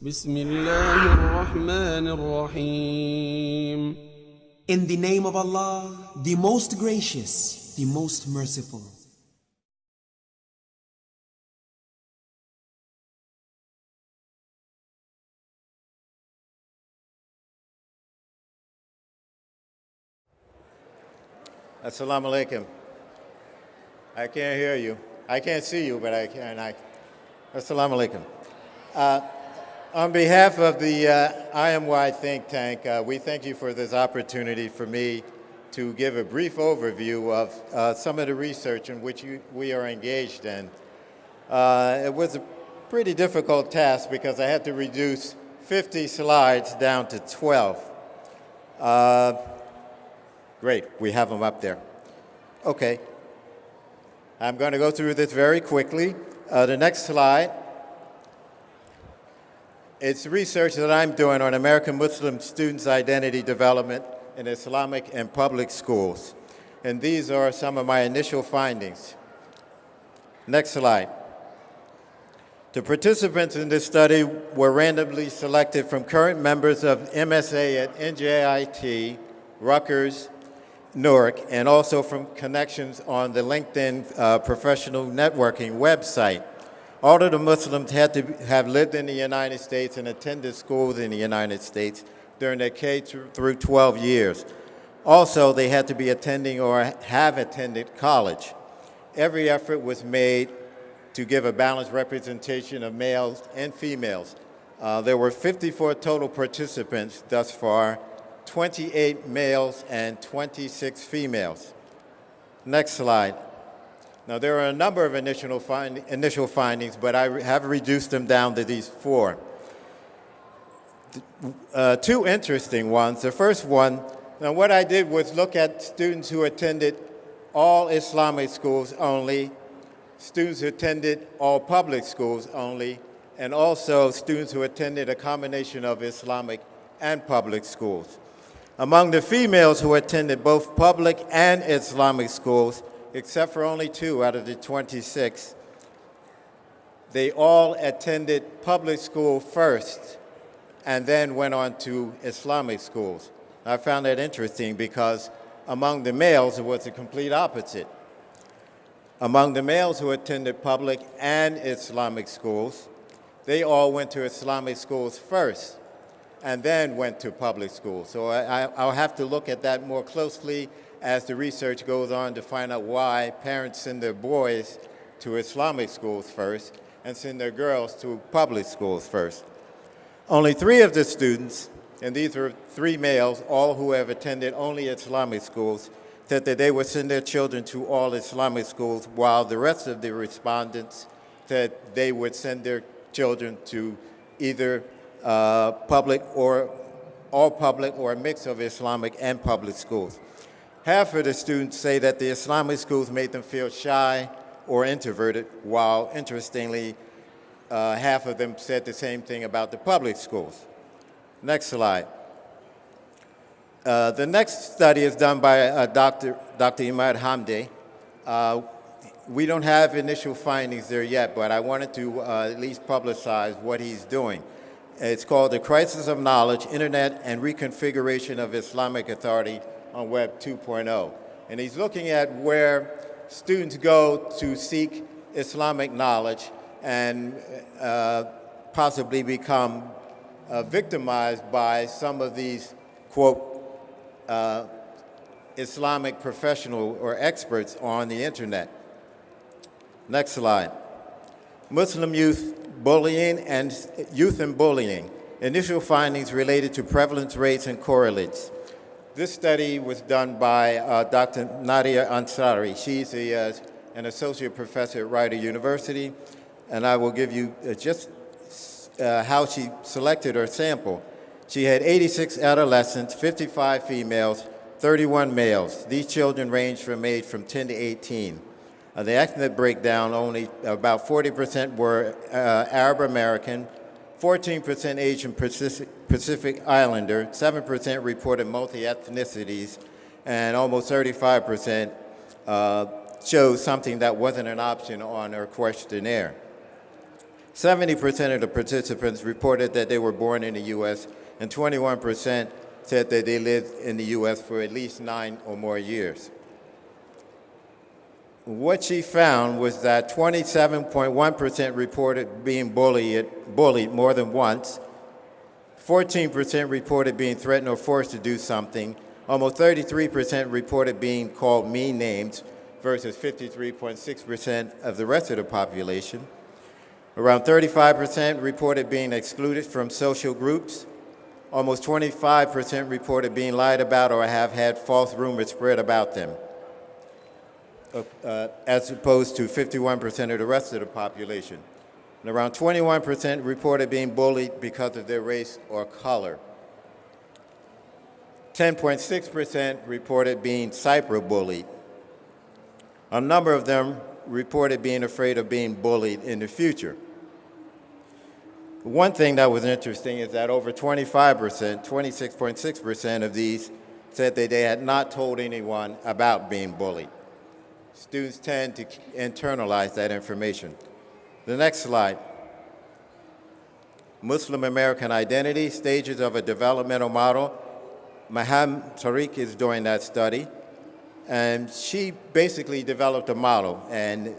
بسم الله الرحمن الرحيم. In the name of Allah, the most gracious, the most merciful. Assalamu alaikum. I can't hear you. I can't see you, but I can. Assalamu alaikum. On behalf of the IamY Think-Tank, we thank you for this opportunity for me to give a brief overview of some of the research in which we are engaged in. It was a pretty difficult task because I had to reduce 50 slides down to 12. Great, we have them up there. Okay. I'm going to go through this very quickly. The next slide. It's research that I'm doing on American Muslim students' identity development in Islamic and public schools. And these are some of my initial findings. Next slide. The participants in this study were randomly selected from current members of MSA at NJIT, Rutgers, Newark, and also from connections on the LinkedIn professional networking website. All of the Muslims had to have lived in the United States and attended schools in the United States during their K through 12 years. Also, they had to be attending or have attended college. Every effort was made to give a balanced representation of males and females. There were 54 total participants thus far, 28 males and 26 females. Next slide. Now, there are a number of initial findings, but I have reduced them down to these four. Two interesting ones. The first one, now what I did was look at students who attended all Islamic schools only, students who attended all public schools only, and also students who attended a combination of Islamic and public schools. Among the females who attended both public and Islamic schools, except for only 2 out of the 26, they all attended public school first and then went on to Islamic schools. I found that interesting because among the males, it was the complete opposite. Among the males who attended public and Islamic schools, they all went to Islamic schools first and then went to public schools. So I'll have to look at that more closely as the research goes on to find out why parents send their boys to Islamic schools first and send their girls to public schools first. Only 3 of the students, and these are 3 males, all who have attended only Islamic schools, said that they would send their children to all Islamic schools, while the rest of the respondents said they would send their children to either public or all public or a mix of Islamic and public schools. Half of the students say that the Islamic schools made them feel shy or introverted, while interestingly, half of them said the same thing about the public schools. Next slide. The next study is done by Dr. Imad Hamdi. We don't have initial findings there yet, but I wanted to at least publicize what he's doing. It's called The Crisis of Knowledge, Internet and Reconfiguration of Islamic Authority on Web 2.0. And he's looking at where students go to seek Islamic knowledge and possibly become victimized by some of these, quote, Islamic professional or experts on the internet. Next slide. Muslim youth bullying and youth and bullying. Initial findings related to prevalence rates and correlates. This study was done by Dr. Nadia Ansari. She's an associate professor at Rider University, and I will give you just how she selected her sample. She had 86 adolescents, 55 females, 31 males. These children ranged from age from 10 to 18. The ethnic breakdown, only about 40% were Arab American, 14% Asian Pacific Islander, 7% reported multi-ethnicities, and almost 35% chose something that wasn't an option on her questionnaire. 70% of the participants reported that they were born in the U.S., and 21% said that they lived in the U.S. for at least 9 or more years. What she found was that 27.1% reported being bullied more than once, 14% reported being threatened or forced to do something, almost 33% reported being called mean names versus 53.6% of the rest of the population. Around 35% reported being excluded from social groups. Almost 25% reported being lied about or have had false rumors spread about them, as opposed to 51% of the rest of the population. And around 21% reported being bullied because of their race or color. 10.6% reported being cyberbullied. A number of them reported being afraid of being bullied in the future. One thing that was interesting is that over 25%, 26.6% of these said that they had not told anyone about being bullied. Students tend to internalize that information. The next slide. Muslim American identity, stages of a developmental model. Maham Tariq is doing that study. And she basically developed a model. And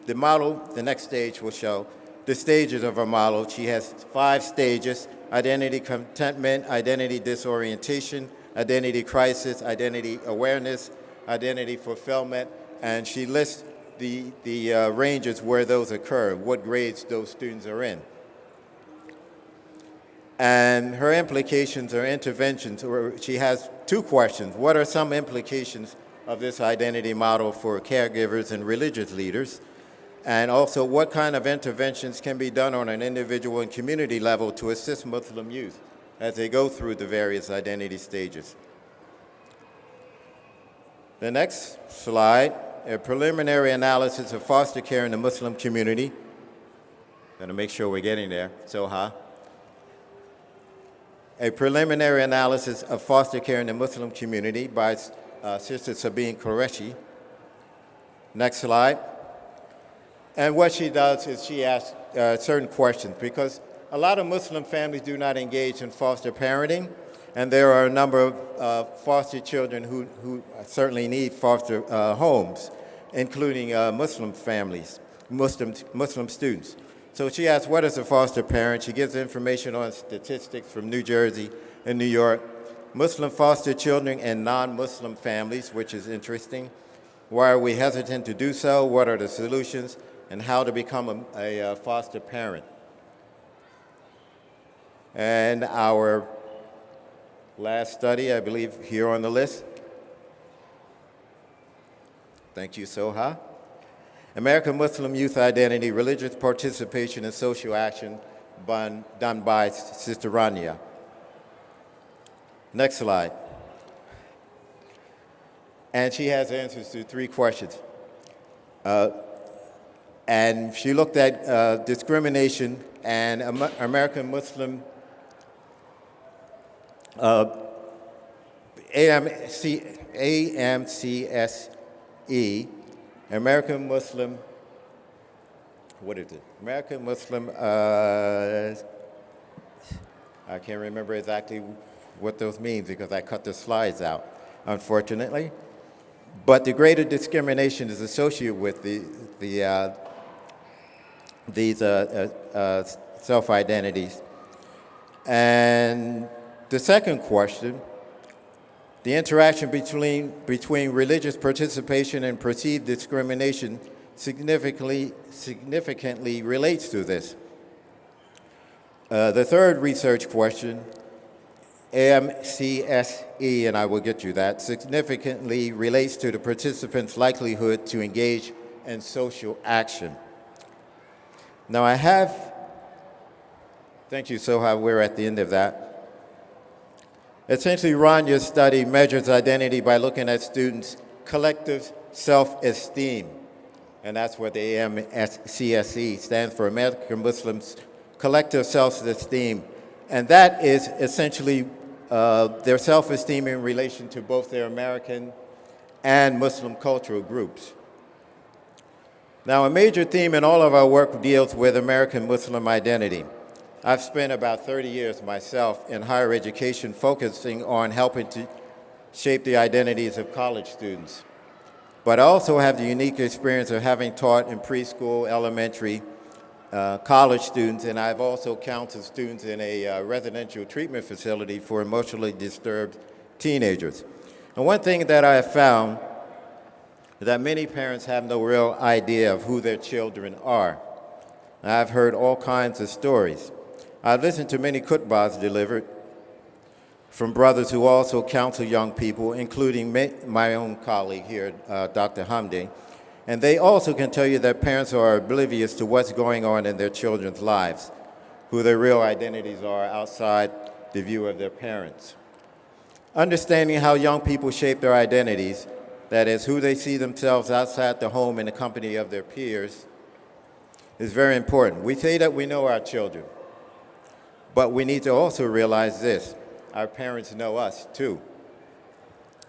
the model, the next stage will show the stages of her model. She has 5 stages: identity contentment, identity disorientation, identity crisis, identity awareness, identity fulfillment, and she lists the ranges where those occur, what grades those students are in. And her implications or interventions, or she has 2 questions. What are some implications of this identity model for caregivers and religious leaders? And also, what kind of interventions can be done on an individual and community level to assist Muslim youth as they go through the various identity stages? The next slide, a preliminary analysis of foster care in the Muslim community. Gonna make sure we're getting there, Soha. A preliminary analysis of foster care in the Muslim community by Sister Sabine Qureshi. Next slide. And what she does is she asks certain questions, because a lot of Muslim families do not engage in foster parenting, and there are a number of foster children who certainly need foster homes, including Muslim families, Muslim students. So she asks, what is a foster parent? She gives information on statistics from New Jersey and New York, Muslim foster children and non-Muslim families, which is interesting. Why are we hesitant to do so? What are the solutions? And how to become a foster parent. And our last study, I believe, here on the list. Thank you, Soha. American Muslim Youth Identity, Religious Participation and Social Action, done by Sister Rania. Next slide. And she has answers to 3 questions. And she looked at discrimination and American Muslim AMCSE, American Muslim, what is it? American Muslim, I can't remember exactly what those mean because I cut the slides out, unfortunately. But the greater discrimination is associated with these self-identities. And the second question, the interaction between religious participation and perceived discrimination significantly relates to this. The third research question, AMCSE, and I will get you that, significantly relates to the participants' likelihood to engage in social action. Now I have, thank you, Soha, we're at the end of that. Essentially, Ranya's study measures identity by looking at students' collective self-esteem. And that's what the AMCSE stands for, American Muslims Collective Self-Esteem. And that is essentially their self-esteem in relation to both their American and Muslim cultural groups. Now, a major theme in all of our work deals with American Muslim identity. I've spent about 30 years myself in higher education focusing on helping to shape the identities of college students. But I also have the unique experience of having taught in preschool, elementary, college students, and I've also counseled students in a residential treatment facility for emotionally disturbed teenagers. And one thing that I have found is that many parents have no real idea of who their children are. And I've heard all kinds of stories. I've listened to many khutbahs delivered from brothers who also counsel young people, including my own colleague here, Dr. Hamdi. And they also can tell you that parents are oblivious to what's going on in their children's lives, who their real identities are outside the view of their parents. Understanding how young people shape their identities, that is, who they see themselves outside the home in the company of their peers, is very important. We say that we know our children, but we need to also realize this: our parents know us too.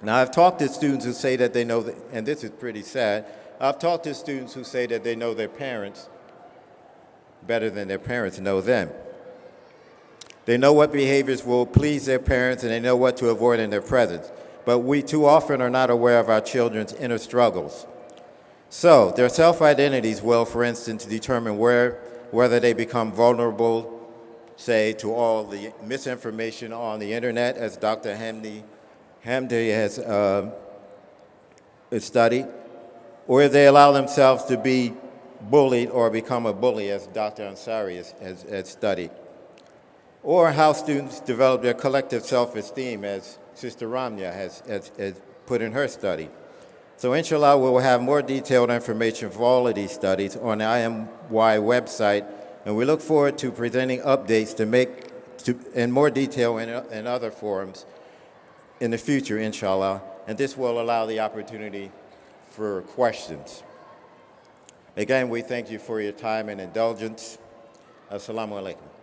Now, I've talked to students who say that they know, and this is pretty sad, I've talked to students who say that they know their parents better than their parents know them. They know what behaviors will please their parents, and they know what to avoid in their presence. But we too often are not aware of our children's inner struggles. So their self-identities will, for instance, determine whether they become vulnerable, say, to all the misinformation on the internet, as Dr. Hamdi has studied, or if they allow themselves to be bullied or become a bully, as Dr. Ansari has studied, or how students develop their collective self-esteem, as Sister Ramya has put in her study. So inshallah, we'll have more detailed information for all of these studies on the IamY website, and we look forward to presenting updates in more detail in other forums in the future, inshallah, and this will allow the opportunity for questions. Again, we thank you for your time and indulgence. Assalamu alaikum.